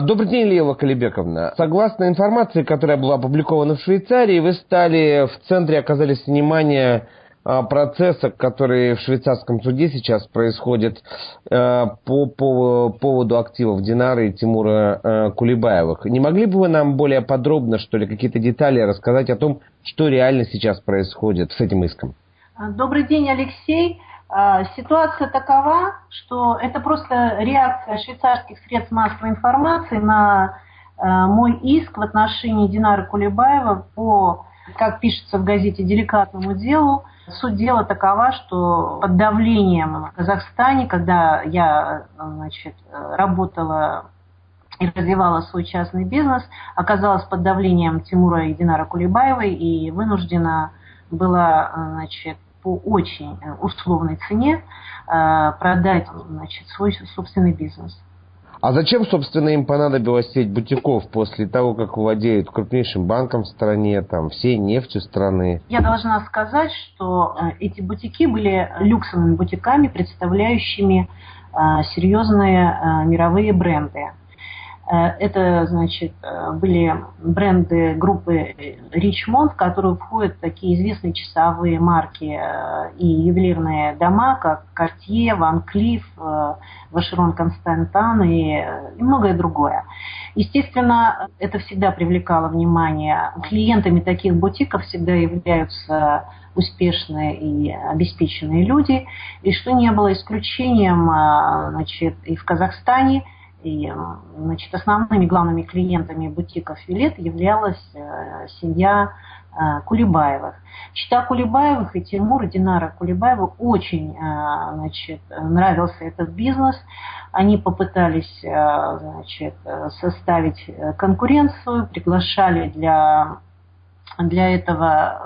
Добрый день, Лейла Калибековна. Согласно информации, которая была опубликована в Швейцарии, вы стали в центре, оказались внимания процесса, который в швейцарском суде сейчас происходит по поводу активов Динары и Тимура Кулибаевых. Не могли бы вы нам более подробно, что ли, какие-то детали рассказать о том, что реально сейчас происходит с этим иском? Добрый день, Алексей. Ситуация такова, что это просто реакция швейцарских средств массовой информации на мой иск в отношении Динары Кулибаева по, как пишется в газете, деликатному делу. Суть дела такова, что под давлением в Казахстане, когда я работала и развивала свой частный бизнес, оказалась под давлением Тимура и Динары Кулибаевой и вынуждена была по очень условной цене продать свой собственный бизнес. А зачем, собственно, им понадобилась сеть бутиков после того, как владеют крупнейшим банком в стране, всей нефтью страны? Я должна сказать, что эти бутики были люксовыми бутиками, представляющими серьезные мировые бренды. Это, были бренды группы Richemont, в которую входят такие известные часовые марки и ювелирные дома, как Cartier, Van Cleef, Vacheron Constantin и многое другое. Естественно, это всегда привлекало внимание. Клиентами таких бутиков всегда являются успешные и обеспеченные люди, и что не было исключением, и в Казахстане. И, основными главными клиентами бутиков Вилет являлась семья Кулибаевых. Чета Кулибаевых и Тимур, и Динара Кулибаева очень нравился этот бизнес. Они попытались составить конкуренцию, приглашали для этого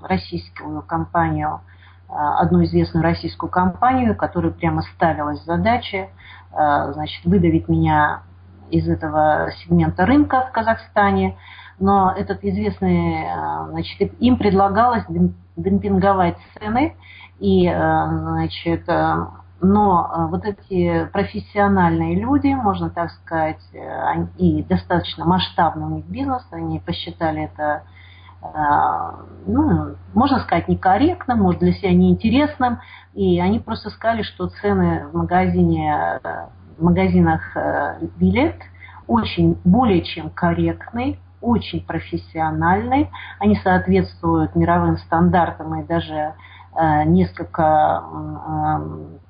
российскую компанию, одну известную российскую компанию, которая прямо ставилась задачей выдавить меня из этого сегмента рынка в Казахстане. Но этот известный, им предлагалось демпинговать цены, и, но вот эти профессиональные люди, можно так сказать, и достаточно масштабный у них бизнес, они посчитали это, можно сказать, некорректным, может, для себя неинтересным, и они просто сказали, что цены в магазинах Вилет очень более чем корректные, очень профессиональные, они соответствуют мировым стандартам и даже несколько,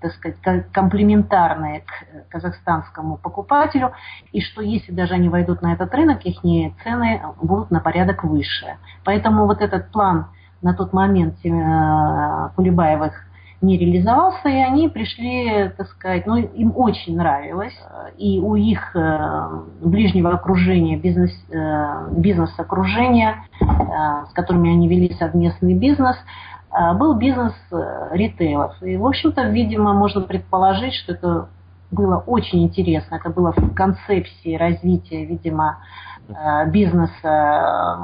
так сказать, комплементарные к казахстанскому покупателю, и что если даже они войдут на этот рынок, их цены будут на порядок выше. Поэтому вот этот план на тот момент Кулибаевых не реализовался, и они пришли, так сказать, им очень нравилось, и у их ближнего окружения, бизнес-окружения, с которыми они вели совместный бизнес, был бизнес ритейлов. И, в общем-то, видимо, можно предположить, что это было очень интересно. Это было в концепции развития, видимо, бизнеса,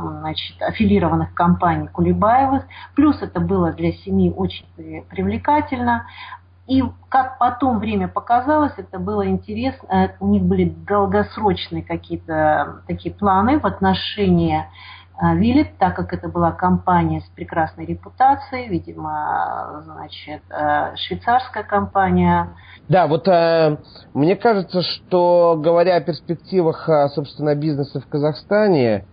аффилированных компаний Кулибаевых. Плюс это было для семьи очень привлекательно. И как потом время показалось, это было интересно. У них были долгосрочные какие-то такие планы в отношении Вилет, так как это была компания с прекрасной репутацией, видимо, швейцарская компания. Да, вот мне кажется, что, говоря о перспективах, собственно, бизнеса в Казахстане,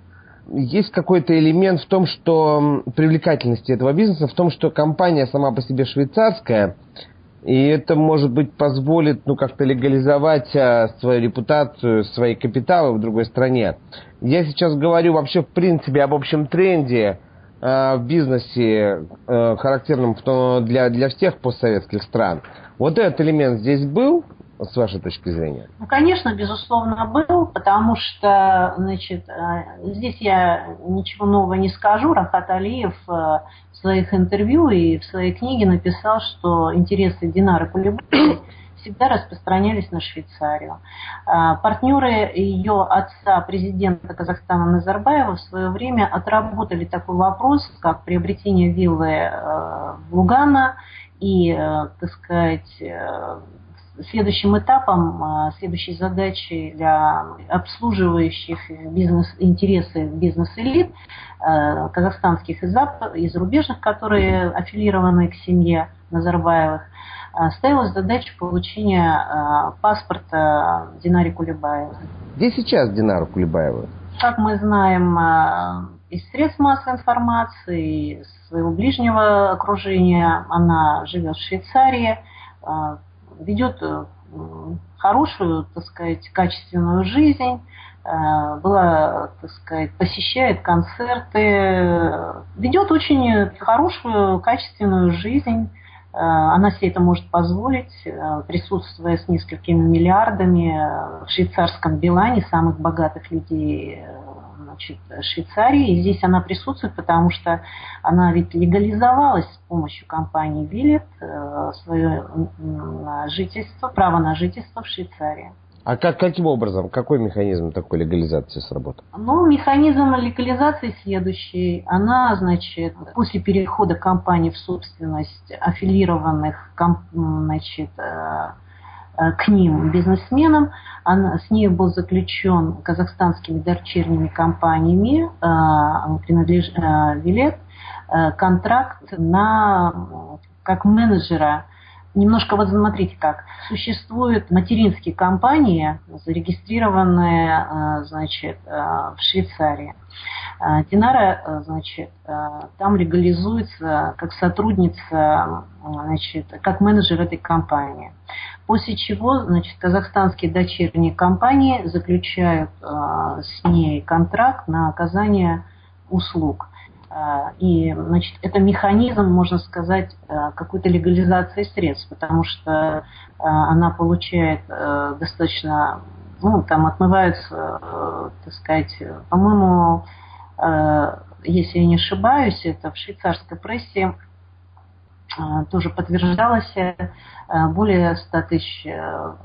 есть какой-то элемент в том, что привлекательности этого бизнеса, в том, что компания сама по себе швейцарская, и это, может быть, позволит как-то легализовать свою репутацию, свои капиталы в другой стране. Я сейчас говорю вообще, в принципе, об общем тренде в бизнесе, характерном для всех постсоветских стран. Вот этот элемент здесь был, с вашей точки зрения? Конечно, безусловно, был, потому что, здесь я ничего нового не скажу. Рафат Алиев в своих интервью и в своей книге написал, что интересы Динары Кулибаевой всегда распространялись на Швейцарию. Партнеры ее отца, президента Казахстана Назарбаева, в свое время отработали такой вопрос, как приобретение виллы в Лугано и, так сказать, следующим этапом, следующей задачей для обслуживающих интересы бизнес-элит, казахстанских и зарубежных, которые аффилированы к семье Назарбаевых, ставилась задача получения паспорта Динаре Кулебаевой. Где сейчас Динара Кулебаева? Как мы знаем из средств массовой информации, из своего ближнего окружения, она живет в Швейцарии, ведет хорошую, так сказать, качественную жизнь, посещает концерты, ведет очень хорошую, качественную жизнь. Она себе это может позволить, присутствуя с несколькими миллиардами в швейцарском билане самых богатых людей, значит, Швейцарии. И здесь она присутствует, потому что она ведь легализовалась с помощью компании Вилет свое жительство, право на жительство в Швейцарии. А каким образом, какой механизм такой легализации сработал? Ну, механизм легализации следующий. Она, значит, после перехода компании в собственность аффилированных, значит, к ним бизнесменам, с ней был заключен казахстанскими дочерними компаниями, Вилет, контракт как менеджера. Немножко, вот смотрите как. Существуют материнские компании, зарегистрированные, значит, в Швейцарии. Динара, значит, там легализуется как сотрудница, значит, как менеджер этой компании. После чего, значит, казахстанские дочерние компании заключают с ней контракт на оказание услуг. И, значит, это механизм, можно сказать, какой-то легализации средств, потому что она получает достаточно, ну, там отмываются, так сказать, по-моему, если я не ошибаюсь, это в швейцарской прессе тоже подтверждалось, более 100 тысяч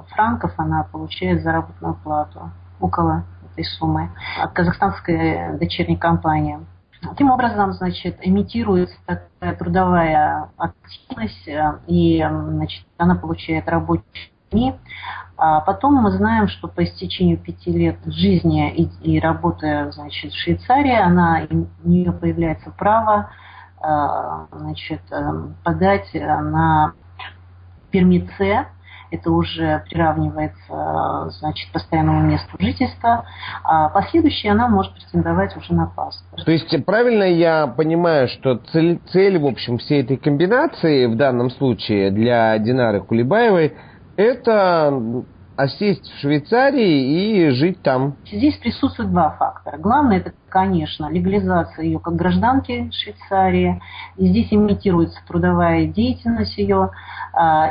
франков она получает заработную плату, около этой суммы, от казахстанской дочерней компании. Таким образом, значит, имитируется такая трудовая активность, и, значит, она получает рабочие дни. А потом мы знаем, что по истечению 5 лет жизни и работы, значит, в Швейцарии, у нее появляется право, значит, подать на пермит С. Это уже приравнивается, значит, постоянному месту жительства, а последующее она может претендовать уже на паспорт. То есть правильно я понимаю, что цель в общем, всей этой комбинации в данном случае для Динары Кулебаевой это осесть в Швейцарии и жить там? Здесь присутствуют два фактора. Главное, это, конечно, легализация ее как гражданки Швейцарии. И здесь имитируется трудовая деятельность ее.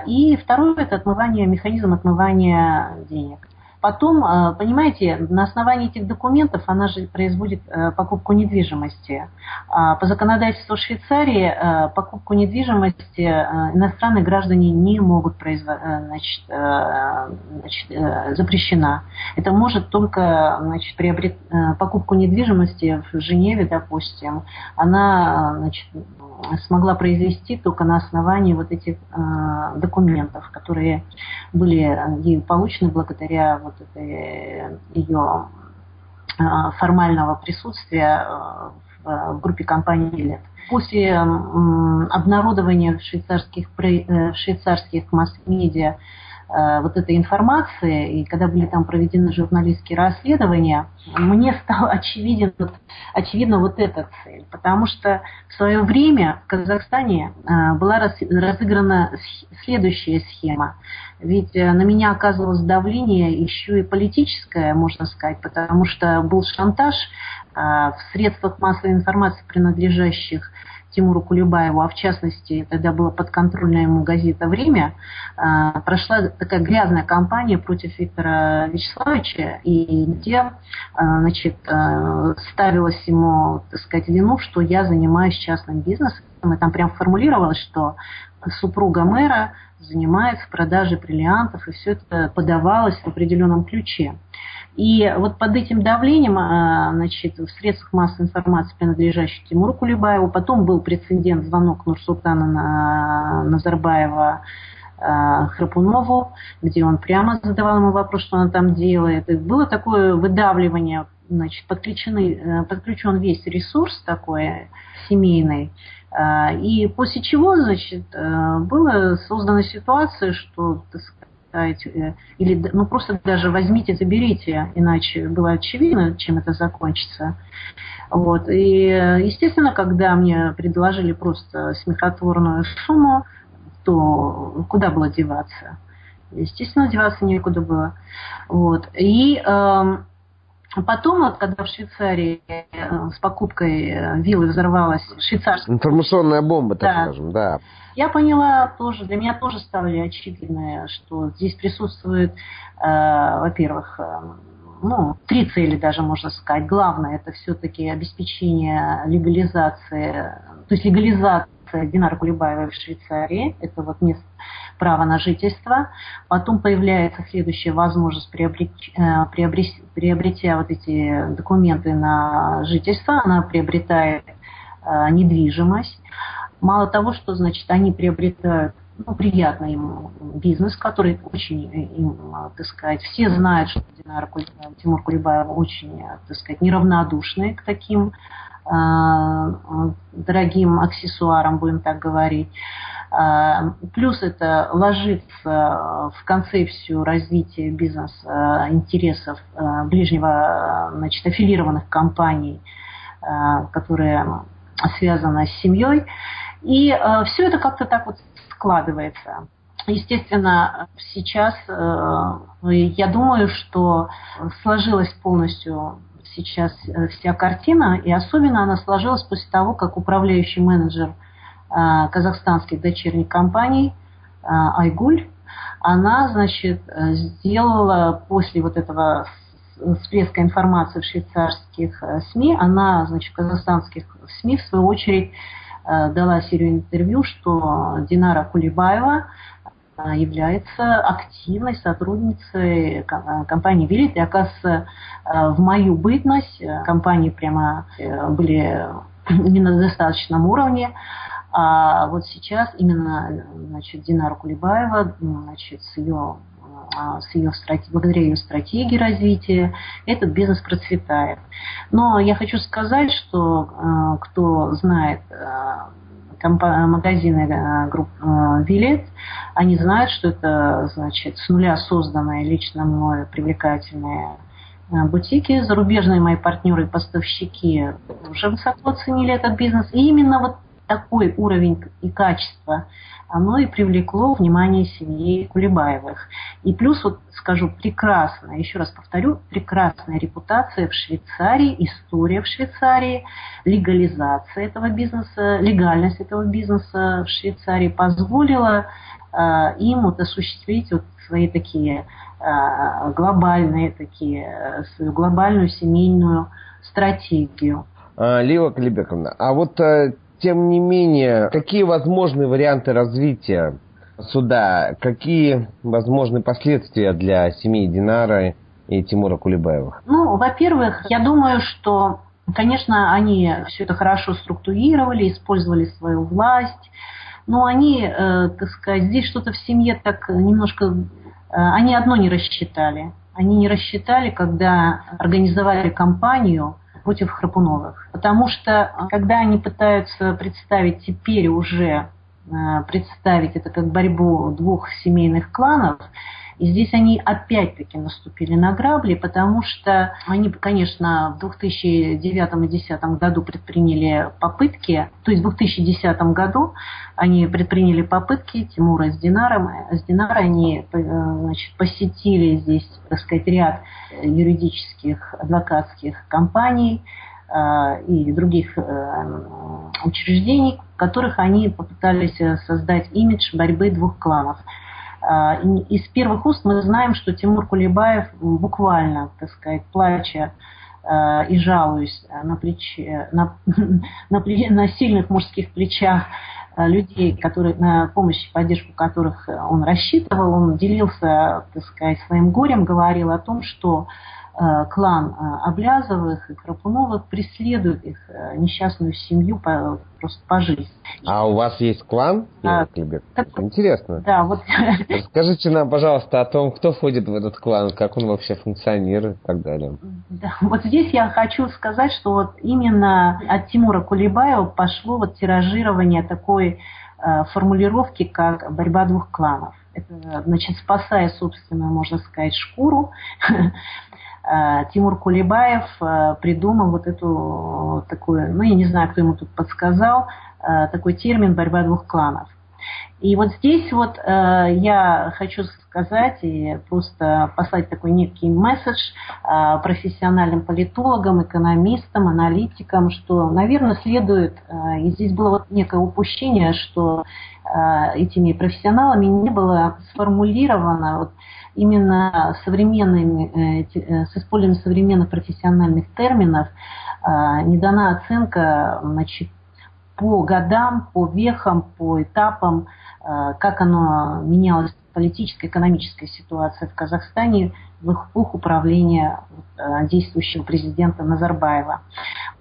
И второе, это механизм отмывания денег. Потом, понимаете, на основании этих документов она же производит покупку недвижимости. По законодательству Швейцарии покупку недвижимости иностранные граждане не могут запрещена. Это может только, значит, покупку недвижимости в Женеве, допустим, она, значит, смогла произвести только на основании вот этих документов, которые были ей получены благодаря вот этой ее формального присутствия в группе компаний «Вилет». После обнародования в швейцарских масс-медиа вот этой информации, и когда были там проведены журналистские расследования, мне стала очевидна вот эта цель. Потому что в свое время в Казахстане была разыграна следующая схема. Ведь на меня оказывалось давление еще и политическое, можно сказать, потому что был шантаж в средствах массовой информации, принадлежащих Тимуру Кулебаеву, а в частности, тогда была подконтрольная ему газета «Время», прошла такая грязная кампания против Виктора Вячеславовича, и где, значит, ставилось ему, так сказать, вину, что я занимаюсь частным бизнесом, и там прям формулировалось, что супруга мэра занимается продажей бриллиантов, и все это подавалось в определенном ключе. И вот под этим давлением, значит, в средствах массовой информации, принадлежащих Тимуру Кулебаеву, потом был прецедент, звонок Нурсултана Назарбаева Храпунову, где он прямо задавал ему вопрос, что он там делает. И было такое выдавливание, значит, подключен весь ресурс такой семейный. И после чего, значит, была создана ситуация, что, так сказать, или просто даже возьмите, заберите, иначе было очевидно, чем это закончится. Вот. И, естественно, когда мне предложили просто смехотворную сумму, то куда было деваться? Естественно, деваться некуда было. Вот. И потом, вот, когда в Швейцарии с покупкой виллы взорвалась швейцарская... Информационная бомба, так скажем, да. Я поняла тоже, для меня тоже стало очевидно, что здесь присутствует, во-первых, три цели даже, можно сказать. Главное, это все-таки обеспечение легализации, то есть легализация Динара Кулебаевой в Швейцарии, это вот место права на жительство. Потом появляется следующая возможность, приобретя вот эти документы на жительство, она приобретает недвижимость. Мало того, что, значит, они приобретают приятный им бизнес, который очень им, так сказать, все знают, что Тимур Кулебаев очень, так сказать, неравнодушный к таким дорогим аксессуарам, будем так говорить. Плюс это ложится в концепцию развития бизнеса интересов ближнего, значит, аффилированных компаний, которые связаны с семьей. И все это как-то так вот складывается. Естественно, сейчас я думаю, что сложилась полностью сейчас вся картина, и особенно она сложилась после того, как управляющий менеджер казахстанских дочерних компаний Айгуль, она, значит, сделала после вот этого всплеска информации в швейцарских СМИ, она, значит, в казахстанских СМИ, в свою очередь, дала серию интервью, что Динара Кулебаева является активной сотрудницей компании «Виллет». И, оказывается, в мою бытность компании прямо были именно на достаточном уровне. А вот сейчас именно, значит, Динара Кулебаева, значит, благодаря ее стратегии развития, этот бизнес процветает. Но я хочу сказать, что кто знает магазины групп «Виллет», они знают, что это, значит, с нуля созданные лично мной привлекательные бутики. Зарубежные мои партнеры и поставщики уже высоко оценили этот бизнес. И именно вот такой уровень и качество, оно и привлекло внимание семьи Кулебаевых. И плюс, вот скажу, прекрасная, еще раз повторю, прекрасная репутация в Швейцарии, история в Швейцарии, легализация этого бизнеса, легальность этого бизнеса в Швейцарии позволила им вот осуществить вот свои такие глобальные, свою глобальную семейную стратегию. Лила Калибековна, а вот тем не менее, какие возможны варианты развития суда, какие возможны последствия для семьи Динара и Тимура Кулебаевых? Ну, во-первых, я думаю, что, конечно, они все это хорошо структурировали, использовали свою власть, но они, так сказать, здесь что-то в семье так немножко... Они одно не рассчитали. Они не рассчитали, когда организовали кампанию против Храпуновых. Потому что, когда они пытаются представить теперь уже, представить это как борьбу двух семейных кланов, и здесь они опять-таки наступили на грабли, потому что они, конечно, в 2009 и 2010 году предприняли попытки, то есть в 2010 году они предприняли попытки Тимура с Динарой, они, значит, посетили здесь, так сказать, ряд юридических, адвокатских компаний и других учреждений, в которых они попытались создать имидж борьбы двух кланов. Из первых уст мы знаем, что Тимур Кулебаев буквально, так сказать, плача и жалуясь на сильных мужских плечах людей, которые, на помощь и поддержку которых он рассчитывал, он делился, так сказать, своим горем, говорил о том, что клан Аблязовых и Храпуновых преследует их несчастную семью просто по жизни. А у вас есть клан? Интересно. Да, вот. Расскажите нам, пожалуйста, о том, кто входит в этот клан, как он вообще функционирует и так далее. Да, вот здесь я хочу сказать, что вот именно от Тимура Кулебаева пошло вот тиражирование такой формулировки, как «борьба двух кланов». Это, значит, спасая собственную, можно сказать, шкуру, Тимур Кулебаев придумал вот эту такую, ну, я не знаю, кто ему тут подсказал, такой термин «борьба двух кланов». И вот здесь вот я хочу сказать и просто послать такой некий месседж профессиональным политологам, экономистам, аналитикам, что, наверное, следует, и здесь было вот некое упущение, что этими профессионалами не было сформулировано вот именно современными, с использованием современных профессиональных терминов, не дана оценка, значит, по годам, по вехам, по этапам, как оно менялась политическая, экономическая ситуация в Казахстане в эпоху управления действующего президента Назарбаева.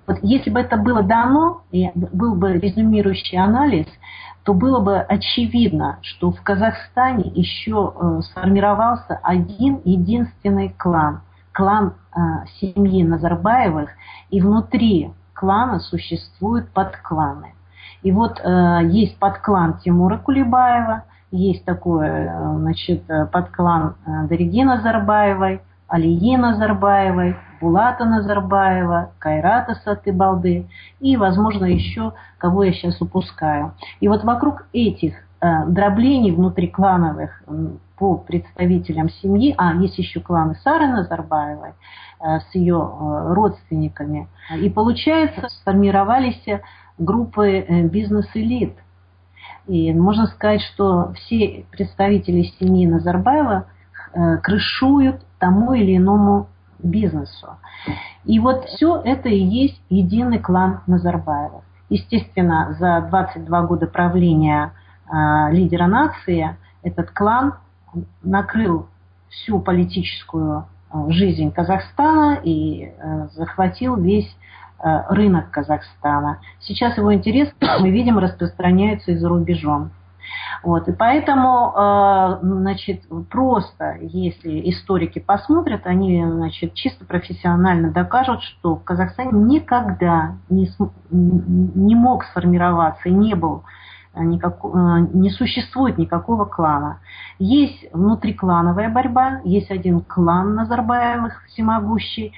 Вот если бы это было дано, и был бы резюмирующий анализ, то было бы очевидно, что в Казахстане еще сформировался один единственный клан, клан семьи Назарбаевых, и внутри клана существуют подкланы. И вот есть подклан Тимура Кулебаева, есть такой, значит, подклан Дариги Назарбаевой, Алии Назарбаевой, Булата Назарбаева, Кайрата Сатыбалды и, возможно, еще кого я сейчас упускаю. И вот вокруг этих дроблений внутриклановых по представителям семьи, есть еще кланы Сары Назарбаевой с ее родственниками, и получается сформировались группы бизнес-элит. И можно сказать, что все представители семьи Назарбаева крышуют тому или иному бизнесу. И вот все это и есть единый клан Назарбаевых. Естественно, за 22 года правления лидера нации этот клан накрыл всю политическую жизнь Казахстана и захватил весь рынок Казахстана. Сейчас его интересы, мы видим, распространяются и за рубежом. Вот. И поэтому, значит, просто если историки посмотрят, они, значит, чисто профессионально докажут, что в Казахстане никогда не мог сформироваться и не существует никакого клана. Есть внутриклановая борьба, есть один клан Назарбаевых всемогущий,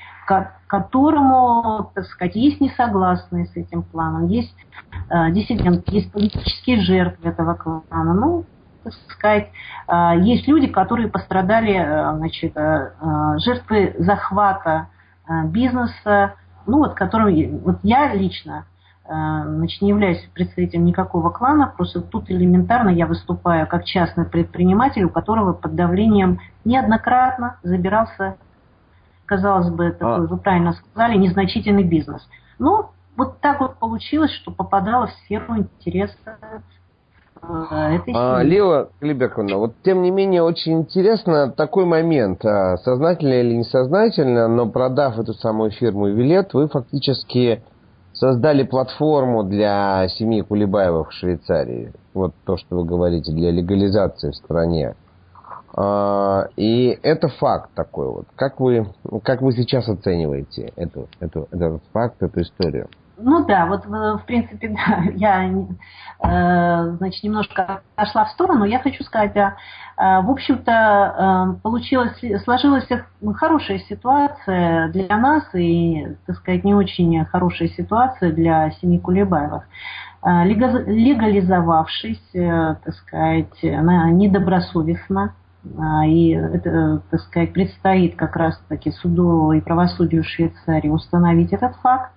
которому, так сказать, есть несогласные с этим кланом, есть диссиденты, есть политические жертвы этого клана. Ну, так сказать, есть люди, которые пострадали, значит, жертвы захвата бизнеса, ну, вот, которым, вот я лично, значит, не являюсь представителем никакого клана, просто тут элементарно я выступаю как частный предприниматель, у которого под давлением неоднократно забирался, казалось бы, такой, вы правильно сказали, незначительный бизнес. Но вот так вот получилось, что попадало в сферу интереса этой семьи. Лила Клибековна, вот тем не менее очень интересно такой момент, сознательно или несознательно, но продав эту самую фирму Вилет, вы фактически создали платформу для семьи Кулебаевых в Швейцарии. Вот то, что вы говорите, для легализации в стране. И это факт такой вот. Как вы сейчас оцениваете этот факт, эту историю? Ну да, вот в принципе, да, я, значит, немножко отошла в сторону. Я хочу сказать, да, в общем-то, сложилась хорошая ситуация для нас и, так сказать, не очень хорошая ситуация для семьи Кулебаевых. Легализовавшись, так сказать, недобросовестно, и это, так сказать, предстоит как раз-таки суду и правосудию Швейцарии установить этот факт.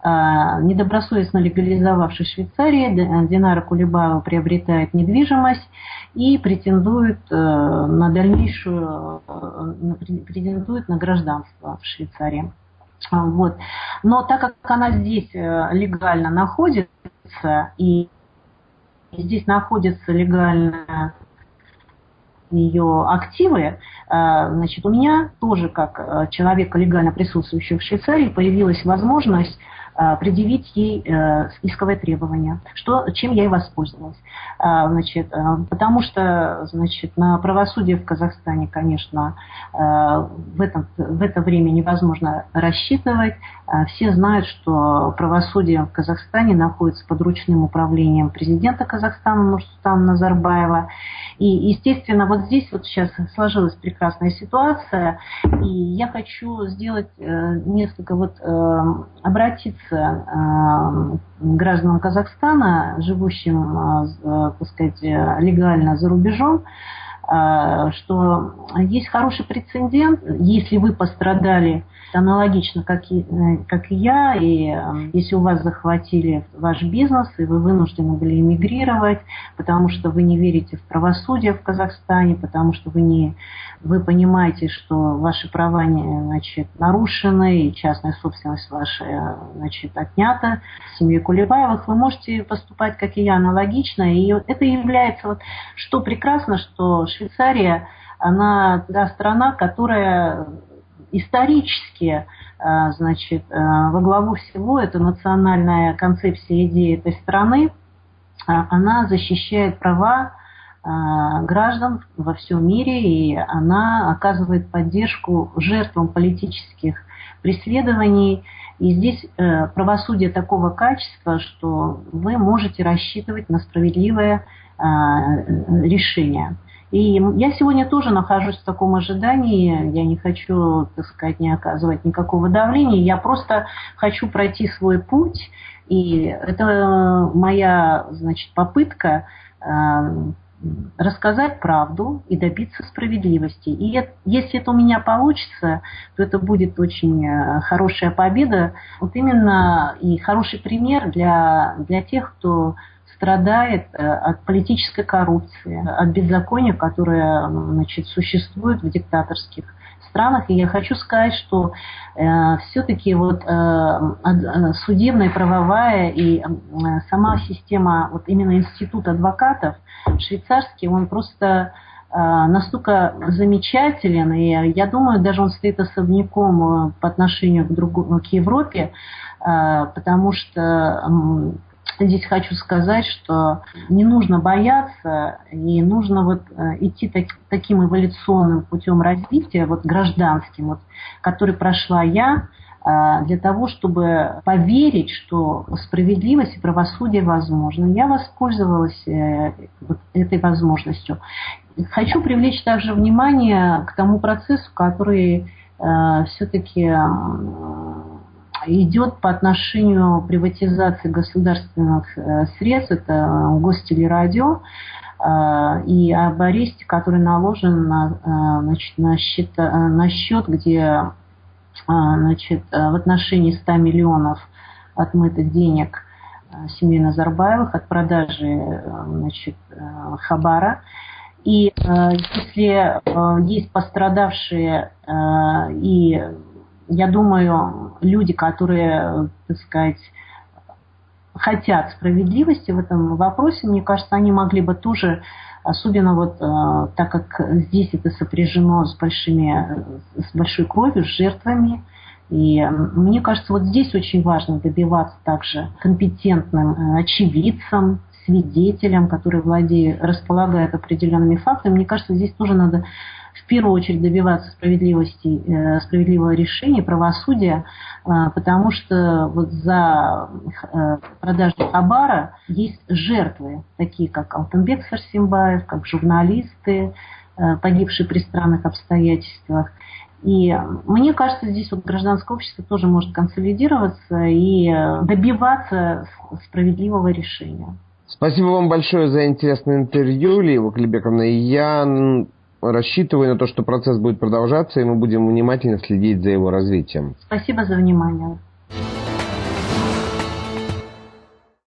Недобросовестно легализовавшись в Швейцарии, Динара Кулебаева приобретает недвижимость и претендует на дальнейшую, претендует на гражданство в Швейцарии. Вот. Но так как она здесь легально находится, и здесь находится легально ее активы, значит, у меня тоже, как человека, легально присутствующего в Швейцарии, появилась возможность предъявить ей исковое требование, чем я и воспользовалась. Значит, потому что, значит, на правосудие в Казахстане, конечно, в это время невозможно рассчитывать. Все знают, что правосудие в Казахстане находится под ручным управлением президента Казахстана Нурсултана Назарбаева. И, естественно, вот здесь вот сейчас сложилась прекрасная ситуация, и я хочу сделать несколько обратиться к гражданам Казахстана, живущим, так сказать, легально за рубежом, что есть хороший прецедент, если вы пострадали аналогично, как и я, и если у вас захватили ваш бизнес, и вы вынуждены были эмигрировать, потому что вы не верите в правосудие в Казахстане, потому что вы понимаете, что ваши права значит, нарушены, и частная собственность ваша, значит, отнята семьей Кулебаевых, вы можете поступать, как и я, аналогично, и это является, что прекрасно, что Швейцария, она та страна, которая исторически, значит, во главу всего, это национальная концепция, идея этой страны, она защищает права граждан во всем мире, и она оказывает поддержку жертвам политических преследований. И здесь правосудие такого качества, что вы можете рассчитывать на справедливое решение. И я сегодня тоже нахожусь в таком ожидании, я не хочу, так сказать, не оказывать никакого давления, я просто хочу пройти свой путь, и это моя, значит, попытка рассказать правду и добиться справедливости. И если это у меня получится, то это будет очень хорошая победа, вот именно и хороший пример для тех, кто страдает от политической коррупции, от беззакония, которое, значит, существует в диктаторских странах. И я хочу сказать, что все-таки судебная, правовая и сама система, именно институт адвокатов швейцарский, он просто настолько замечателен, и я думаю, даже он стоит особняком по отношению к Европе, потому что здесь хочу сказать, что не нужно бояться, и нужно идти таким эволюционным путем развития, гражданским, который прошла я, для того, чтобы поверить, что справедливость и правосудие возможно. Я воспользовалась этой возможностью. Хочу привлечь также внимание к тому процессу, который все-таки идет по отношению к приватизации государственных средств, это Гостелерадио, и об аресте, который наложен на счет, где, значит, в отношении 100 миллионов отмытых денег семьи Назарбаевых от продажи, значит, хабара. И если есть пострадавшие, и я думаю, люди, которые, так сказать, хотят справедливости в этом вопросе, мне кажется, они могли бы тоже, особенно так как здесь это сопряжено с большой кровью, с жертвами. И мне кажется, здесь очень важно добиваться также компетентным очевидцам, свидетелям, которые располагают определенными фактами. Мне кажется, здесь тоже надо в первую очередь добиваться справедливости, справедливого решения, правосудия, потому что за продажу хабара есть жертвы, такие как Алтынбек Сарсембаев, как журналисты, погибшие при странных обстоятельствах. И мне кажется, здесь гражданское общество тоже может консолидироваться и добиваться справедливого решения. Спасибо вам большое за интересное интервью, Лилия Ваклибековна. Я рассчитываю на то, что процесс будет продолжаться, и мы будем внимательно следить за его развитием. Спасибо за внимание.